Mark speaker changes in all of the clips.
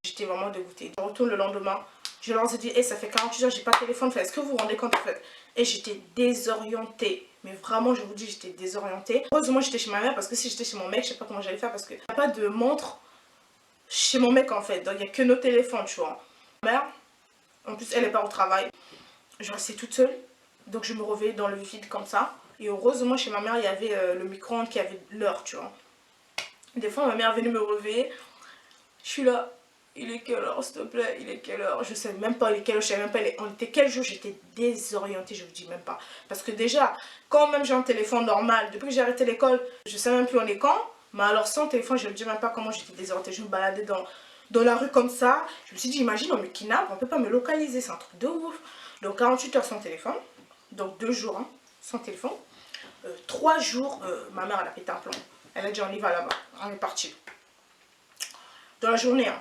Speaker 1: J'étais vraiment dégoûtée. Je retourne le lendemain. Je leur ai dit, hey, ça fait 48 heures, j'ai pas de téléphone. Est-ce que vous vous rendez compte en fait? Et j'étais désorientée. Mais vraiment, je vous dis, j'étais désorientée. Heureusement, j'étais chez ma mère parce que si j'étais chez mon mec, je sais pas comment j'allais faire parce qu'il n'y a pas de montre chez mon mec en fait. Donc, il n'y a que nos téléphones, tu vois. Ma mère, en plus, elle est pas au travail. Je restais toute seule. Donc, je me réveillais dans le vide comme ça. Et heureusement, chez ma mère, il y avait le micro-ondes qui avait l'heure, tu vois. Des fois, ma mère venait me réveiller. Je suis là. Il est quelle heure, s'il te plaît? Il est quelle heure? Je sais même pas il est quelle heure, je sais même pas on était quel jour. J'étais désorientée, je vous dis même pas. Parce que déjà, quand même j'ai un téléphone normal, depuis que j'ai arrêté l'école, je sais même plus on est quand. Mais alors sans téléphone, je ne dis même pas comment j'étais désorientée. Je me baladais dans la rue comme ça. Je me suis dit, imagine, on me kidnappe, on peut pas me localiser, c'est un truc de ouf. Donc 48 heures sans téléphone, donc 2 jours hein, sans téléphone. 3 jours, ma mère elle a pété un plomb. Elle a dit on y va là-bas, on est parti. Dans la journée, hein,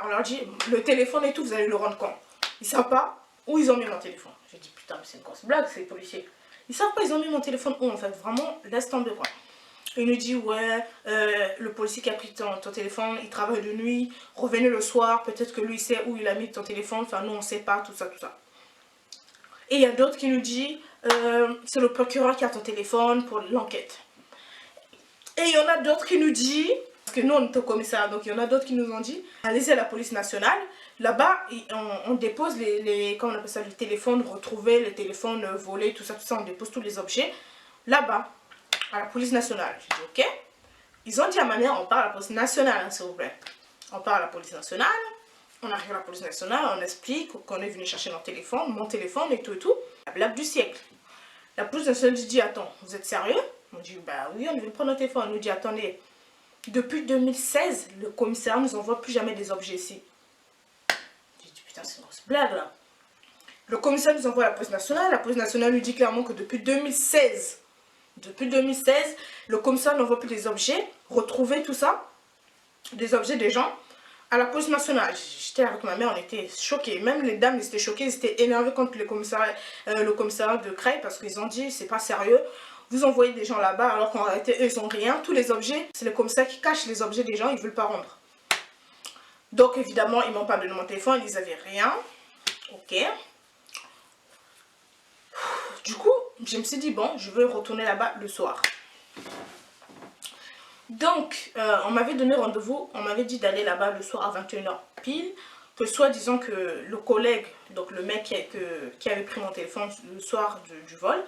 Speaker 1: on leur dit le téléphone et tout, vous allez le rendre quand? Ils savent pas où ils ont mis mon téléphone. J'ai dit putain, mais c'est une grosse blague, c'est les policiers. Ils savent pas, ils ont mis mon téléphone où en fait, vraiment, laisse tomber quoi. Il nous dit ouais, le policier qui a pris ton téléphone, il travaille de nuit, revenez le soir, peut-être que lui il sait où il a mis ton téléphone, enfin nous on sait pas, tout ça, tout ça. Et il y a d'autres qui nous disent c'est le procureur qui a ton téléphone pour l'enquête. Et il y en a d'autres qui nous disent, parce que nous on est au commissariat, donc il y en a d'autres qui nous ont dit, allez-y à la police nationale, là-bas on dépose comment on appelle ça, les téléphones retrouvés, les téléphones volés, tout ça, on dépose tous les objets, là-bas, à la police nationale. J'ai dit ok. Ils ont dit à ma mère, on part à la police nationale, hein, s'il vous plaît. On part à la police nationale, on arrive à la police nationale, on explique qu'on est venu chercher notre téléphone, mon téléphone et tout et tout. La blague du siècle. La police nationale dit, attends, vous êtes sérieux? On dit, bah oui, on est venu prendre notre téléphone. On nous dit, attendez, depuis 2016, le commissariat ne nous envoie plus jamais des objets ici. J'ai dit, putain, c'est une grosse blague là. Le commissaire nous envoie à la police nationale nous dit clairement que depuis 2016, le commissaire n'envoie plus des objets, retrouver tout ça, des objets des gens, à la police nationale. J'étais avec ma mère, on était choqués. Même les dames, ils étaient choquées, ils étaient énervés contre le commissariat de Creil parce qu'ils ont dit, c'est pas sérieux. Vous envoyez des gens là-bas alors qu'en réalité, eux, ils ont rien. Tous les objets, c'est le commissaire qui cache les objets des gens, ils veulent pas rendre. Donc évidemment, ils m'ont pas donné mon téléphone, ils avaient rien. Ok. Du coup, je me suis dit, bon, je veux retourner là-bas le soir. Donc, on m'avait donné rendez-vous, on m'avait dit d'aller là-bas le soir à 21 h pile, que soit disant que le collègue, donc le mec qui avait pris mon téléphone le soir du vol,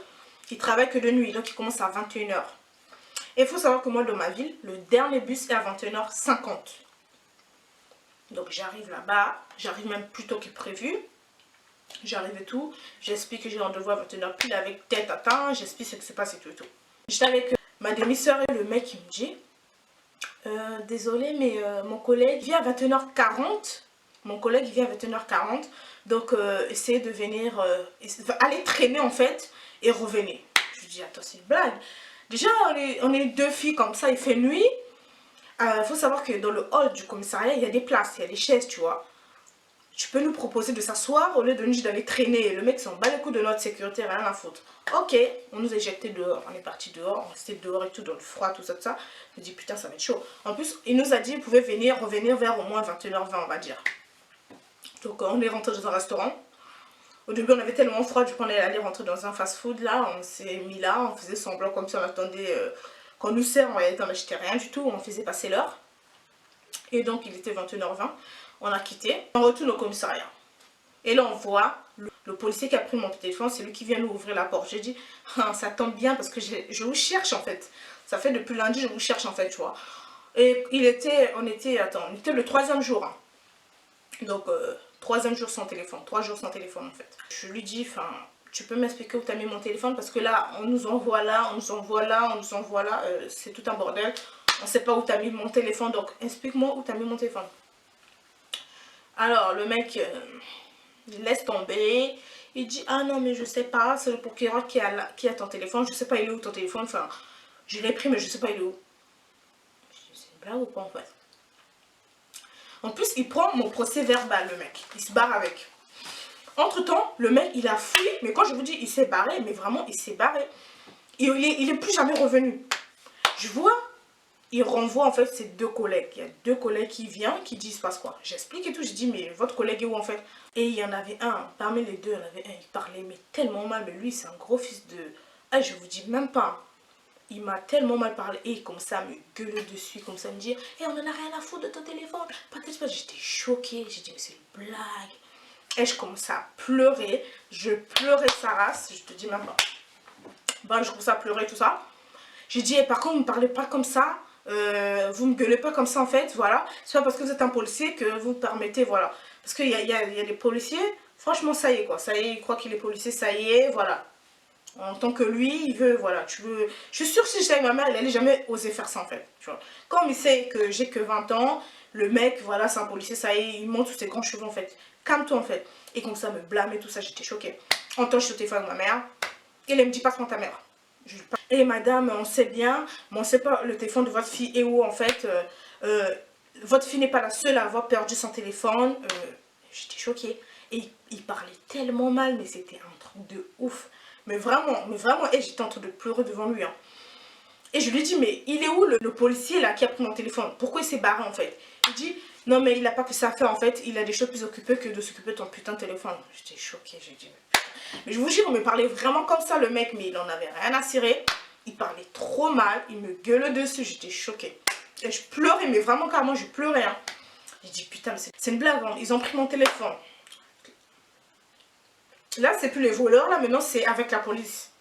Speaker 1: il travaille que de nuit, donc il commence à 21 h. Et il faut savoir que moi, dans ma ville, le dernier bus est à 21 h 50. Donc j'arrive là-bas, j'arrive même plus tôt que prévu. J'arrive et tout, j'explique que j'ai rendez-vous à 21 h pile avec tête à tête, j'explique ce qui s'est passé tout et tout. J'étais avec ma demi-sœur et le mec qui me dit désolé mais mon collègue vient à 21 h 40. Mon collègue vient à 21 h 40. Donc essayez de venir, aller traîner en fait et revenir. Je lui dis attends c'est une blague. Déjà on est deux filles comme ça, il fait nuit. Faut savoir que dans le hall du commissariat il y a des places, il y a des chaises tu vois. Tu peux nous proposer de s'asseoir au lieu de nous d'aller traîner. Le mec s'en bat les coups de notre sécurité, rien à foutre. Ok, on nous a éjectés dehors. On est parti dehors, on restait dehors et tout, dans le froid, tout ça, tout ça. Je me dis putain, ça va être chaud. En plus, il nous a dit, vous pouvez revenir vers au moins 21 h 20, on va dire. Donc, on est rentré dans un restaurant. Au début, on avait tellement froid, du coup, on est allé rentrer dans un fast-food. Là, on s'est mis là, on faisait semblant comme si on attendait qu'on nous sert. En réalité, on n'achetait rien du tout, on faisait passer l'heure. Et donc, il était 21 h 20. On a quitté, on retourne au commissariat. Et là on voit le policier qui a pris mon téléphone, c'est lui qui vient nous ouvrir la porte. J'ai dit, ah, ça tombe bien parce que je vous cherche en fait. Ça fait depuis lundi, je vous cherche en fait, tu vois. Et on était le 3e jour. Hein. Donc 3e jour sans téléphone, 3 jours sans téléphone en fait. Je lui dis, enfin, tu peux m'expliquer où tu as mis mon téléphone parce que là, on nous envoie là, on nous envoie là, on nous envoie là. C'est tout un bordel. On ne sait pas où tu as mis mon téléphone, donc explique-moi où tu as mis mon téléphone. Alors le mec il laisse tomber, il dit ah non mais je sais pas, c'est le procureur qui a ton téléphone, je sais pas il est où ton téléphone, enfin je l'ai pris mais je sais pas il est où. C'est une blague ou quoi en fait? En plus il prend mon procès verbal le mec, il se barre avec. Entre temps le mec il a fui, mais quand je vous dis il s'est barré, mais vraiment il s'est barré. Il est plus jamais revenu. Je vois, il renvoie en fait ses deux collègues. Il y a deux collègues qui viennent, qui disent passe quoi. J'explique et tout, je dis mais votre collègue est où en fait? Et il y en avait un, parmi les deux, il y en avait un, il parlait mais tellement mal, mais lui c'est un gros fils de... Ah, je vous dis même pas. Il m'a tellement mal parlé et comme ça me gueule dessus, comme ça me dit on en a rien à foutre de ton téléphone. J'étais choquée, j'ai dit mais c'est une blague. Et je commençais à pleurer, je pleurais sa race, je te dis même pas. Bon, je commençais à pleurer tout ça. J'ai dit par contre, vous ne parlez pas comme ça, vous me gueulez pas comme ça en fait, voilà. C'est pas parce que vous êtes un policier que vous permettez, voilà. Parce qu'il y a des policiers, franchement ça y est quoi, ça y est, il croit qu'il est policier, ça y est, voilà. En tant que lui, il veut, voilà, tu veux... Je suis sûre que si j'étais avec ma mère, il allait jamais oser faire ça en fait, tu vois. Comme il sait que j'ai que 20 ans, le mec, voilà, c'est un policier, ça y est, il monte tous ses grands cheveux en fait. Calme-toi en fait. Et comme ça, me blâmer, tout ça, j'étais choquée. En temps, je suis au téléphone avec ma mère, et elle me dit, passe-moi ta mère. Et madame, on sait bien, mais on sait pas le téléphone de votre fille est où en fait. Votre fille n'est pas la seule à avoir perdu son téléphone. J'étais choquée. Et il parlait tellement mal, mais c'était un truc de ouf. Mais vraiment, et j'étais en train de pleurer devant lui. Hein. Et je lui dis, mais il est où le policier là qui a pris mon téléphone? Pourquoi il s'est barré en fait? Il dit, non mais il n'a pas que ça à faire en fait, il a des choses plus occupées que de s'occuper de ton putain de téléphone. J'étais choquée, j'ai dit, mais je vous jure, il me parlait vraiment comme ça le mec, mais il en avait rien à cirer. Il parlait trop mal, il me gueule dessus, j'étais choquée. Et je pleurais, mais vraiment carrément, je pleurais. Hein. J'ai dit, putain, c'est une blague, hein. Ils ont pris mon téléphone. Là, c'est plus les voleurs, là, maintenant, c'est avec la police.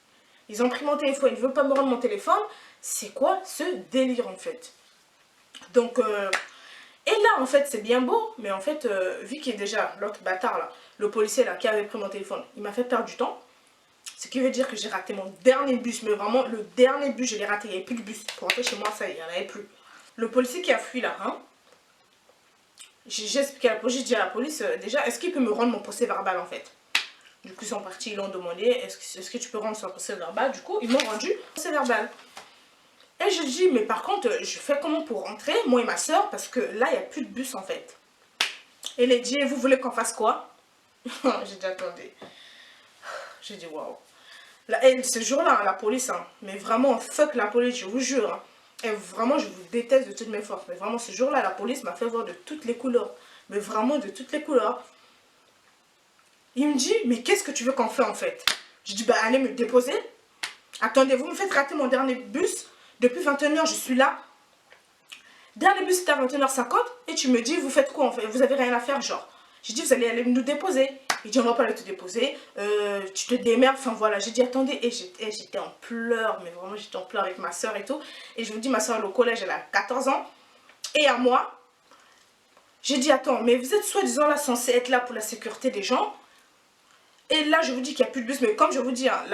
Speaker 1: Ils ont pris mon téléphone, ils ne veulent pas me rendre mon téléphone. C'est quoi ce délire, en fait? Donc, et là, en fait, c'est bien beau, mais en fait, vu qu'il est déjà l'autre bâtard, là, le policier, là, qui avait pris mon téléphone, il m'a fait perdre du temps. Ce qui veut dire que j'ai raté mon dernier bus, mais vraiment, le dernier bus, je l'ai raté. Il n'y avait plus de bus. Pour rentrer chez moi, ça, il n'y en avait plus. Le policier qui a fui, là, hein, j'ai expliqué à la police, j'ai dit à la police, déjà, est-ce qu'il peut me rendre mon procès verbal, en fait? Du coup, ils sont partis, ils l'ont demandé, est-ce que tu peux rendre son procès verbal? Du coup, ils m'ont rendu le procès verbal. Et je dis, mais par contre, je fais comment pour rentrer, moi et ma soeur, parce que là, il n'y a plus de bus, en fait. Et il a dit, vous voulez qu'on fasse quoi? J'ai dit, attendez. J'ai dit, waouh. Ce jour-là, la police, hein, mais vraiment, fuck la police, je vous jure. Hein. Et vraiment, je vous déteste de toutes mes forces. Mais vraiment, ce jour-là, la police m'a fait voir de toutes les couleurs. Mais vraiment, de toutes les couleurs. Il me dit, mais qu'est-ce que tu veux qu'on fait en fait? Je dis, bah allez me déposer. Attendez, vous me faites rater mon dernier bus. Depuis 21h, je suis là. Dernier bus, c'était à 21h50. Et tu me dis, vous faites quoi en fait? Vous avez rien à faire, genre. J'ai dit, vous allez aller nous déposer. Il dit, on va pas aller te déposer. Tu te démerdes. Enfin voilà, j'ai dit, attendez. Et j'étais en pleurs. Mais vraiment, j'étais en pleurs avec ma soeur et tout. Et je vous dis, ma soeur, elle est au collège, elle a 14 ans. Et à moi, j'ai dit, attends, mais vous êtes soi-disant là censé être là pour la sécurité des gens. Et là, je vous dis qu'il n'y a plus de bus. Mais comme je vous dis, hein,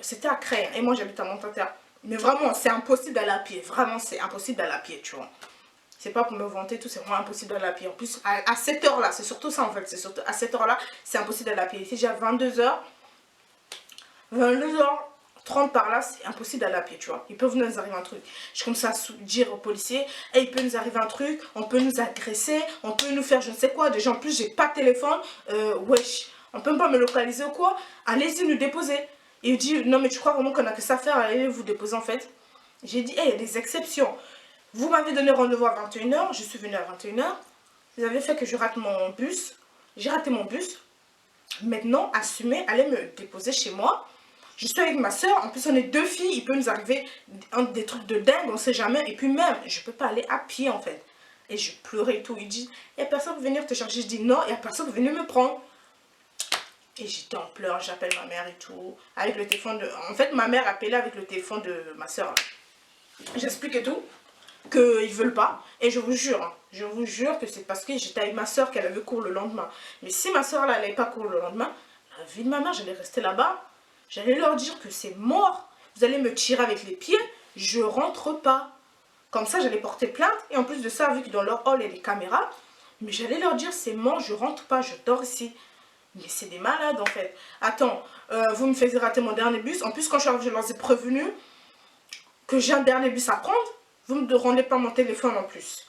Speaker 1: c'était à Cré. Et moi, j'habite à Montanta. Mais vraiment, c'est impossible d'aller à pied. Vraiment, c'est impossible d'aller à pied, tu vois. C'est pas pour me vanter, tout, c'est vraiment impossible d'aller à pied. En plus, à cette heure-là, c'est surtout ça en fait. C'est surtout à cette heure-là, c'est impossible d'aller à pied. Ici, j'ai 22h, 22h30 par là, c'est impossible d'aller à pied, tu vois. Il peut nous arriver un truc. Je commence à dire aux policiers, il peut nous arriver un truc, on peut nous agresser, on peut nous faire je ne sais quoi. Déjà, en plus, j'ai pas de téléphone. Wesh, on peut pas me localiser ou quoi. Allez-y nous déposer. Et il dit, non mais tu crois vraiment qu'on a que ça à faire, allez vous déposer en fait. J'ai dit, il y a des exceptions. Vous m'avez donné rendez-vous à 21h, je suis venue à 21h. Vous avez fait que je rate mon bus. J'ai raté mon bus. Maintenant, assumez, allez me déposer chez moi. Je suis avec ma soeur. En plus, on est deux filles. Il peut nous arriver des trucs de dingue, on ne sait jamais. Et puis même, je ne peux pas aller à pied en fait. Et je pleurais et tout. Il dit, il n'y a personne pour venir te chercher. Je dis, non, il n'y a personne pour venir me prendre. Et j'étais en pleurs, j'appelle ma mère et tout. Avec le téléphone de... En fait, ma mère appelait avec le téléphone de ma soeur. J'explique et tout. Qu'ils veulent pas. Et je vous jure que c'est parce que j'étais avec ma soeur qu'elle avait cours le lendemain. Mais si ma soeur là, elle n'avait pas cours le lendemain, la vie de ma mère, j'allais rester là-bas. J'allais leur dire que c'est mort. Vous allez me tirer avec les pieds, je rentre pas. Comme ça, j'allais porter plainte. Et en plus de ça, vu que dans leur hall, il y a des caméras, mais j'allais leur dire c'est mort, je rentre pas, je dors ici. Mais c'est des malades en fait. Attends, vous me faisiez rater mon dernier bus. En plus, quand je leur ai prévenu que j'ai un dernier bus à prendre, vous ne me rendez pas mon téléphone en plus.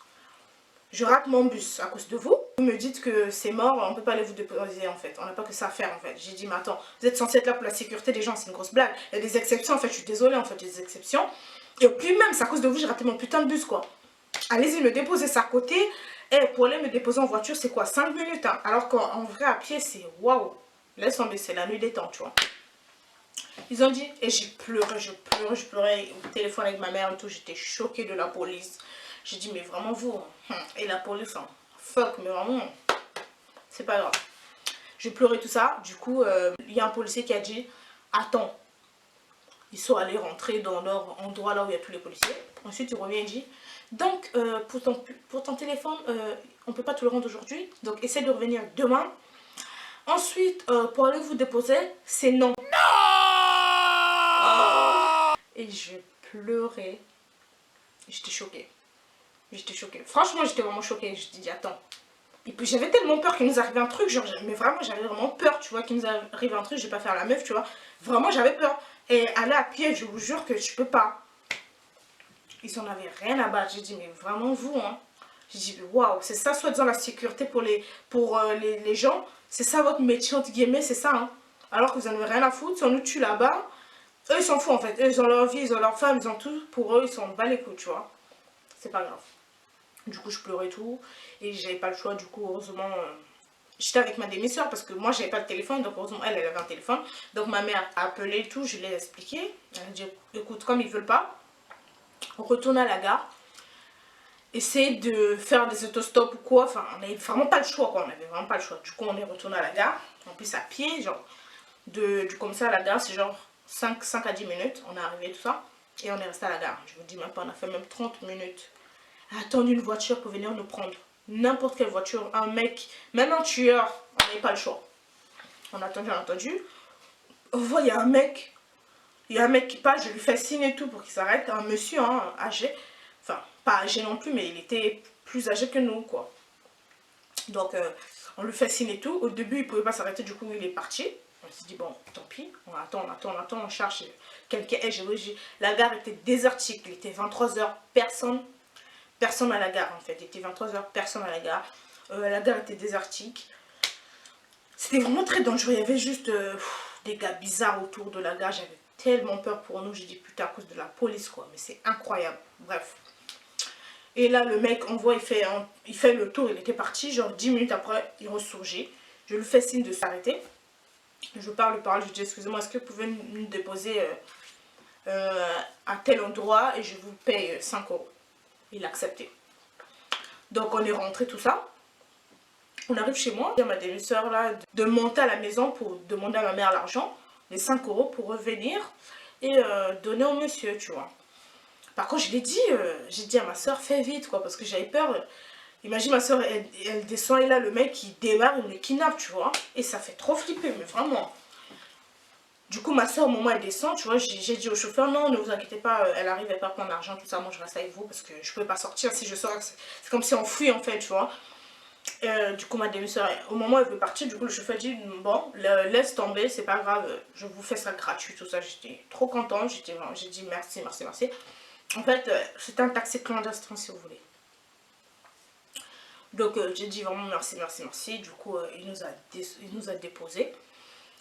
Speaker 1: Je rate mon bus à cause de vous. Vous me dites que c'est mort, on ne peut pas aller vous déposer en fait. On n'a pas que ça à faire en fait. J'ai dit, mais attends, vous êtes censé être là pour la sécurité des gens, c'est une grosse blague. Il y a des exceptions en fait, je suis désolée en fait, il y a des exceptions. Et puis même, c'est à cause de vous, j'ai raté mon putain de bus, quoi. Allez-y, me déposer ça à côté. Et pour aller me déposer en voiture, c'est quoi 5 minutes, hein. Alors qu'en vrai, à pied, c'est waouh. Laisse tomber, c'est la nuit des temps, tu vois. Ils ont dit, et j'ai pleuré, je pleurais au téléphone avec ma mère et tout. J'étais choquée de la police. J'ai dit, mais vraiment vous, et la police, hein, fuck, mais vraiment, c'est pas grave. J'ai pleuré tout ça. Du coup, il y a un policier qui a dit, attends. Ils sont allés rentrer dans leur endroit là où il y a tous les policiers. Ensuite, il revient et dit, donc, pour ton téléphone, on ne peut pas te le rendre aujourd'hui. Donc, essaie de revenir demain. Ensuite, pour aller vous déposer, c'est non. Oh. Et je pleurais. J'étais choquée. J'étais choquée. Franchement, j'étais vraiment choquée. Je dis, attends. Et puis j'avais tellement peur qu'il nous arrive un truc, genre, mais vraiment j'avais vraiment peur, tu vois, qu'il nous arrive un truc, je vais pas faire la meuf, tu vois. Vraiment j'avais peur. Et aller à pied, je vous jure que je peux pas. Ils en avaient rien à battre. J'ai dit, mais vraiment vous, hein. J'ai dit, waouh, c'est ça, soi-disant la sécurité pour les gens. C'est ça votre métier, entre guillemets, c'est ça, hein. Alors que vous en avez rien à foutre, si on nous tue là-bas, eux ils s'en foutent en fait. Eux ils ont leur vie, ils ont leur femme, ils ont tout. Pour eux, ils s'en bat les couilles, tu vois. C'est pas grave. Du coup, je pleurais tout. Et j'avais pas le choix, du coup, heureusement. J'étais avec ma demi-soeur parce que moi, j'avais pas de téléphone. Donc, heureusement, elle avait un téléphone. Donc, ma mère a appelé et tout. Je l'ai expliqué. Elle a dit, écoute, comme ils veulent pas, on retourne à la gare. Essayer de faire des autostops ou quoi. Enfin, on n'avait vraiment pas le choix, quoi. On n'avait vraiment pas le choix. Du coup, on est retourné à la gare. En plus, à pied, genre, du commissariat à la gare, c'est genre 5 à 10 minutes. On est arrivé, tout ça. Et on est resté à la gare. Je vous dis même pas, on a fait même 30 minutes. Attendre une voiture pour venir nous prendre. N'importe quelle voiture, un mec, même un tueur, on n'avait pas le choix. On a attendu. On voit, il y a un mec qui passe, je lui fais signe et tout pour qu'il s'arrête. Un monsieur, hein, âgé, enfin, pas âgé non plus, mais il était plus âgé que nous, quoi. Donc, on lui fait signe et tout. Au début, il ne pouvait pas s'arrêter, du coup, il est parti. On s'est dit, bon, tant pis, on attend, on cherche quelqu'un. La gare était désertique, il était 23 h, personne à la gare en fait. Il était 23 h, personne à la gare. La gare était désertique. C'était vraiment très dangereux. Il y avait juste des gars bizarres autour de la gare. J'avais tellement peur pour nous. J'ai dit putain à cause de la police quoi. Mais c'est incroyable. Bref. Et là le mec on voit il fait le tour. Il était parti. Genre 10 minutes après il ressurgit. Je lui fais signe de s'arrêter. Je parle. Je lui dis excusez-moi est-ce que vous pouvez nous déposer à tel endroit et je vous paye 5 euros. Il a accepté. Donc on est rentré tout ça. On arrive chez moi. Il y a ma demi-soeur là de monter à la maison pour demander à ma mère l'argent. Les 5 euros pour revenir et donner au monsieur, tu vois. Par contre, j'ai dit à ma soeur, fais vite quoi, parce que j'avais peur. Imagine ma soeur, elle descend et là le mec il démarre, il me kidnappe, tu vois. Et ça fait trop flipper, mais vraiment. Du coup, ma soeur, au moment où elle descend, tu vois, j'ai dit au chauffeur, non, ne vous inquiétez pas, elle arrive, elle part prendre l'argent, tout ça, moi je reste avec vous parce que je pouvais pas sortir. Si je sors, c'est comme si on fuit en fait, tu vois. Du coup, ma demi-soeur, au moment où elle veut partir, du coup, le chauffeur dit, bon, laisse tomber, c'est pas grave, je vous fais ça gratuit, tout ça. J'étais trop contente, j'ai dit merci. En fait, c'était un taxi clandestin, si vous voulez. Donc, j'ai dit vraiment merci. Du coup, il nous a déposé.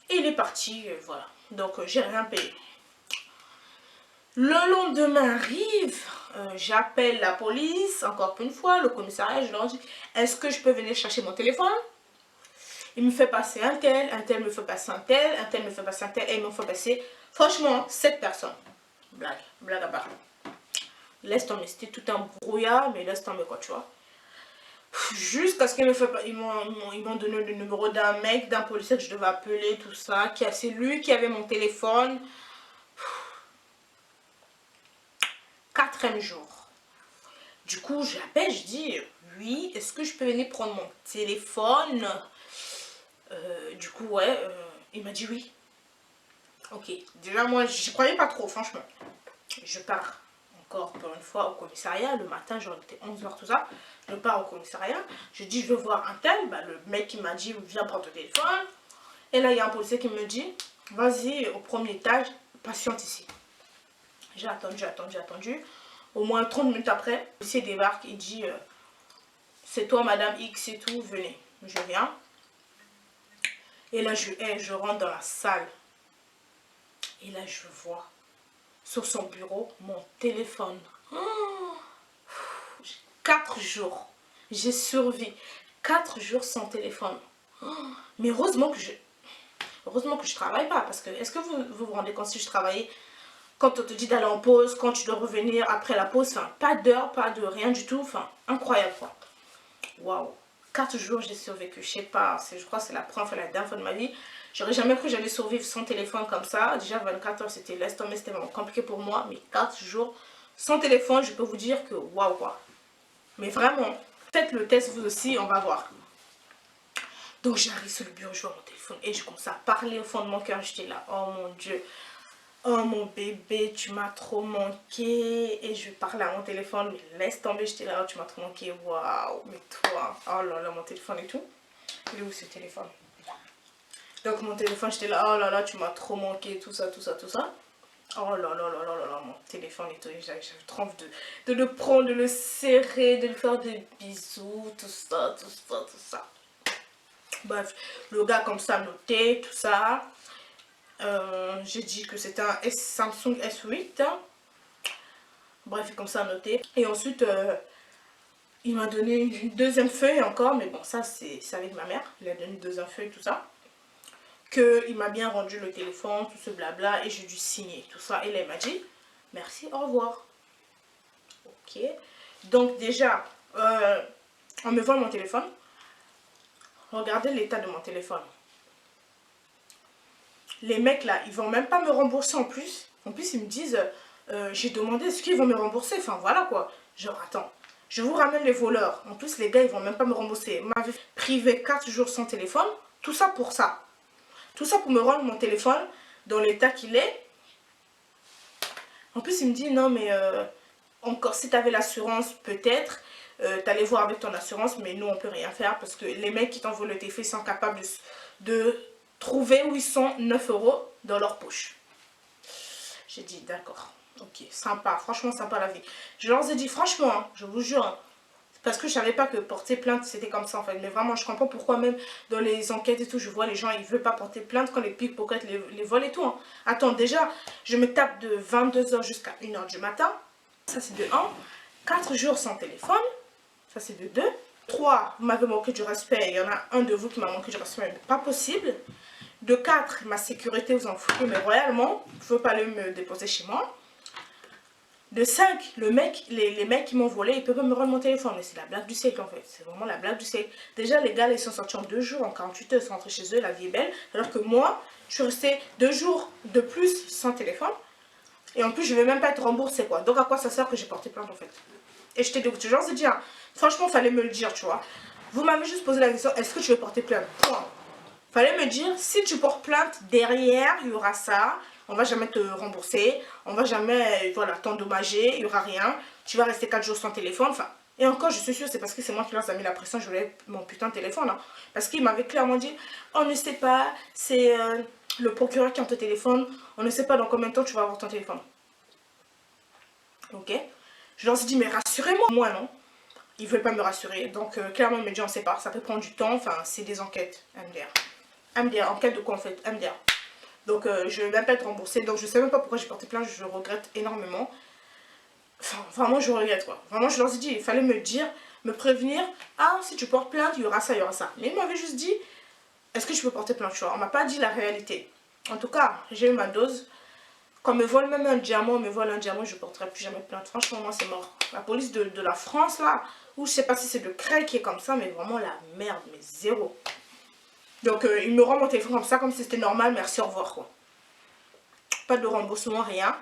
Speaker 1: Et il est parti, voilà. Donc, j'ai rien payé. Le lendemain arrive, j'appelle la police, encore une fois, le commissariat, je leur dis, est-ce que je peux venir chercher mon téléphone? Il me fait passer un tel me fait passer un tel me fait passer un tel, et il me fait passer, franchement, 7 personnes. Blague à part. Laisse tomber, c'était tout un brouillard, mais laisse tomber quoi, tu vois. Jusqu'à ce qu'ils m'ont donné le numéro d'un mec, d'un policier que je devais appeler, tout ça, c'est lui qui avait mon téléphone. 4e jour. Du coup, je l'appelle, je dis, oui, est-ce que je peux venir prendre mon téléphone? Du coup, ouais, il m'a dit oui. Ok, déjà moi, j'y croyais pas trop, franchement. Je pars encore pour une fois au commissariat, le matin, genre, il était 11 h tout ça. Je pars au commissariat, je dis, je veux voir un tel, bah, le mec, il m'a dit, viens prendre ton téléphone. Et là, il y a un policier qui me dit, vas-y, au premier étage, patiente ici. J'ai attendu. Au moins 30 minutes après, le policier débarque, il dit c'est toi madame X et tout, venez. Je viens. Et là je rentre dans la salle. Et là je vois sur son bureau mon téléphone. 4 jours. J'ai survécu 4 jours sans téléphone. Mais heureusement que je travaille pas. Parce que, est-ce que vous vous rendez compte si je travaillais, quand on te dit d'aller en pause, quand tu dois revenir après la pause, enfin, pas d'heure, pas de rien du tout, enfin, incroyable quoi. Waouh. 4 jours j'ai survécu, je sais pas, je crois que c'est la première fois, la dernière fois de ma vie. J'aurais jamais cru que j'allais survivre sans téléphone comme ça. Déjà 24 heures c'était laisse tomber, c'était vraiment compliqué pour moi. Mais 4 jours sans téléphone, je peux vous dire que waouh quoi. Mais vraiment, faites le test vous aussi, on va voir. Donc j'arrive sur le bureau, je vois mon téléphone et je commence à parler au fond de mon cœur. J'étais là, oh mon Dieu, oh mon bébé, tu m'as trop manqué. Et je parlais à mon téléphone, mais laisse tomber, j'étais là, oh, tu m'as trop manqué, waouh, mais toi, oh là là, mon téléphone et tout. Il est où ce téléphone? Donc mon téléphone, j'étais là, oh là là, tu m'as trop manqué, tout ça, tout ça, tout ça. Oh là là là là là là, mon téléphone et tout, j'avais trop envie de le prendre, de le serrer, de lui faire des bisous, tout ça, tout ça, tout ça. Bref, le gars comme ça noté, tout ça. J'ai dit que c'était un Samsung S8. Bref, comme ça noté. Et ensuite, il m'a donné une deuxième feuille encore. Mais bon, ça c'est avec ma mère. Il a donné une deuxième feuille, tout ça. Il m'a bien rendu le téléphone, tout ce blabla. Et j'ai dû signer tout ça. Et là, il m'a dit, merci, au revoir. Ok. Donc déjà, on me vole mon téléphone. Regardez l'état de mon téléphone. Les mecs là, ils vont même pas me rembourser en plus. En plus, ils me disent, j'ai demandé, est-ce qu'ils vont me rembourser? Enfin voilà quoi. Genre, attends, je vous ramène les voleurs. En plus, les gars, ils vont même pas me rembourser. Ils m'avaient privé 4 jours sans téléphone. Tout ça pour ça. Tout ça pour me rendre mon téléphone dans l'état qu'il est. En plus, il me dit, non mais, encore, si tu avais l'assurance, peut-être. T'allais voir avec ton assurance, mais nous on peut rien faire parce que les mecs qui t'envoient le téléphone sont capables de trouver où ils sont 9 € dans leur poche. J'ai dit d'accord, ok, sympa, franchement sympa la vie. Je leur ai dit franchement, hein, je vous jure, hein, parce que je savais pas que porter plainte c'était comme ça en fait. Mais vraiment je comprends pourquoi même dans les enquêtes et tout, je vois les gens ils veulent pas porter plainte quand les pickpockets les volent et tout. Hein. Attends, déjà je me tape de 22 h jusqu'à 1 h du matin. Ça c'est de 1. 4 jours sans téléphone. Ça c'est de 2. 3, vous m'avez manqué du respect. Il y en a un de vous qui m'a manqué du respect, mais pas possible. De 4, ma sécurité, vous en foutez, mais royalement. Vous ne pouvez pas aller me déposer chez moi. De 5, les mecs qui m'ont volé, ils ne peuvent pas me rendre mon téléphone. Mais c'est la blague du siècle en fait. C'est vraiment la blague du siècle. Déjà, les gars, ils sont sortis en 2 jours, en 48 heures, ils sont rentrés chez eux, la vie est belle. Alors que moi, je suis restée 2 jours de plus sans téléphone. Et en plus, je ne vais même pas être remboursée quoi. Donc à quoi ça sert que j'ai porté plainte en fait? Et je t'ai dégoûté. Genre, c'est dire, franchement, fallait me le dire, tu vois. Vous m'avez juste posé la question, est-ce que tu veux porter plainte? Point. Fallait me dire, si tu portes plainte, derrière, il y aura ça. On va jamais te rembourser. On va jamais, voilà, t'endommager. Il y aura rien. Tu vas rester 4 jours sans téléphone. Enfin, et encore, je suis sûre, c'est parce que c'est moi qui leur ai mis la pression. Je voulais mon putain de téléphone. Hein. Parce qu'il m'avait clairement dit, on ne sait pas, c'est le procureur qui a ton téléphone. On ne sait pas dans combien de temps tu vas avoir ton téléphone. Ok? Je leur ai dit, mais rassurez-moi. Moi, non. Ils ne veulent pas me rassurer. Donc, clairement, ils me disent, on ne sait pas. Ça peut prendre du temps. Enfin, c'est des enquêtes. MDR. MDR. Enquête de quoi, en fait? MDR. Donc, je ne vais même pas être remboursée. Donc, je ne sais même pas pourquoi j'ai porté plainte. Je regrette énormément. Enfin, vraiment, je regrette, quoi. Vraiment, je leur ai dit, il fallait me dire, me prévenir. Ah, si tu portes plainte, il y aura ça, il y aura ça. Mais ils m'avaient juste dit, est-ce que je peux porter plainte, tu vois? On ne m'a pas dit la réalité. En tout cas, j'ai eu ma dose. Quand on me vole même un diamant, je ne porterai plus jamais plainte. Franchement, moi, c'est mort. La police de la France, là, ou je sais pas si c'est de Creil qui est comme ça, mais vraiment la merde, mais zéro. Donc, il me rend mon téléphone comme ça, comme si c'était normal, merci, au revoir, quoi. Pas de remboursement, rien.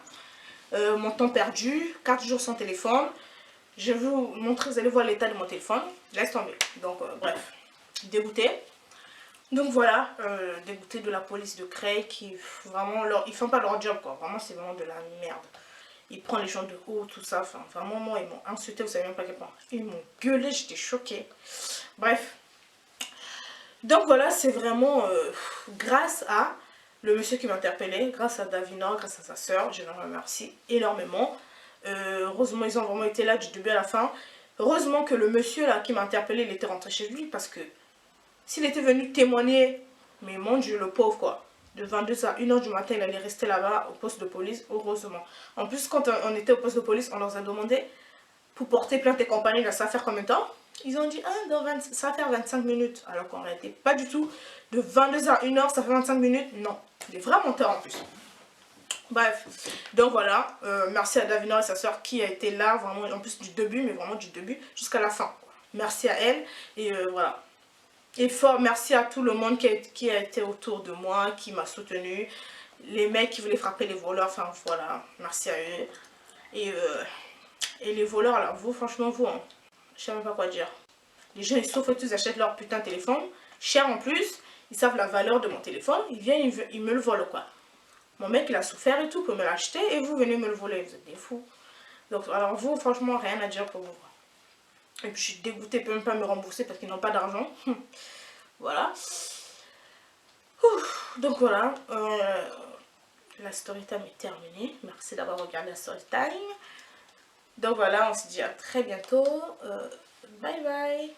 Speaker 1: Mon temps perdu, 4 jours sans téléphone. Je vais vous montrer, vous allez voir l'état de mon téléphone. Laisse tomber. Donc, bref, dégoûté. Donc voilà, dégoûté de la police de Creil qui vraiment, ils font pas leur job quoi, vraiment c'est vraiment de la merde. Ils prennent les gens de haut, tout ça, enfin vraiment moi ils m'ont insulté, vous savez même pas à quel point. Ils m'ont gueulé, j'étais choquée. Bref. Donc voilà, c'est vraiment grâce à le monsieur qui m'a interpellé, grâce à Davina, grâce à sa soeur, je leur remercie énormément. Heureusement ils ont vraiment été là du début à la fin. Heureusement que le monsieur là qui m'a interpellé, il était rentré chez lui parce que s'il était venu témoigner, mais mon Dieu, le pauvre quoi, De 22 à 1h du matin, il allait rester là-bas au poste de police, heureusement. En plus, quand on était au poste de police, on leur a demandé pour porter plainte et compagnie, là, ça va faire combien de temps? Ils ont dit, ah, ça va faire 25 minutes. Alors qu'en réalité, pas du tout. De 22 à 1h, ça fait 25 minutes. Non, des vrais menteurs en plus. Bref, donc voilà, merci à Davina et sa soeur qui a été là, vraiment, en plus du début, mais vraiment du début jusqu'à la fin. Merci à elle, et voilà. Et fort merci à tout le monde qui a été autour de moi, qui m'a soutenu. Les mecs qui voulaient frapper les voleurs, enfin voilà, merci à eux. Et les voleurs, alors vous, franchement, vous, hein, je sais même pas quoi dire. Les gens, ils sauf tous, ils achètent leur putain de téléphone, cher en plus, ils savent la valeur de mon téléphone, ils viennent, ils me le volent quoi. Mon mec, il a souffert et tout pour me l'acheter et vous venez me le voler, vous êtes des fous. Donc, alors vous, franchement, rien à dire pour vous. Et puis, je suis dégoûtée, ils ne peuvent même pas me rembourser parce qu'ils n'ont pas d'argent. Voilà. Donc, voilà. La story time est terminée. Merci d'avoir regardé la story time. Donc, voilà, on se dit à très bientôt. Bye bye.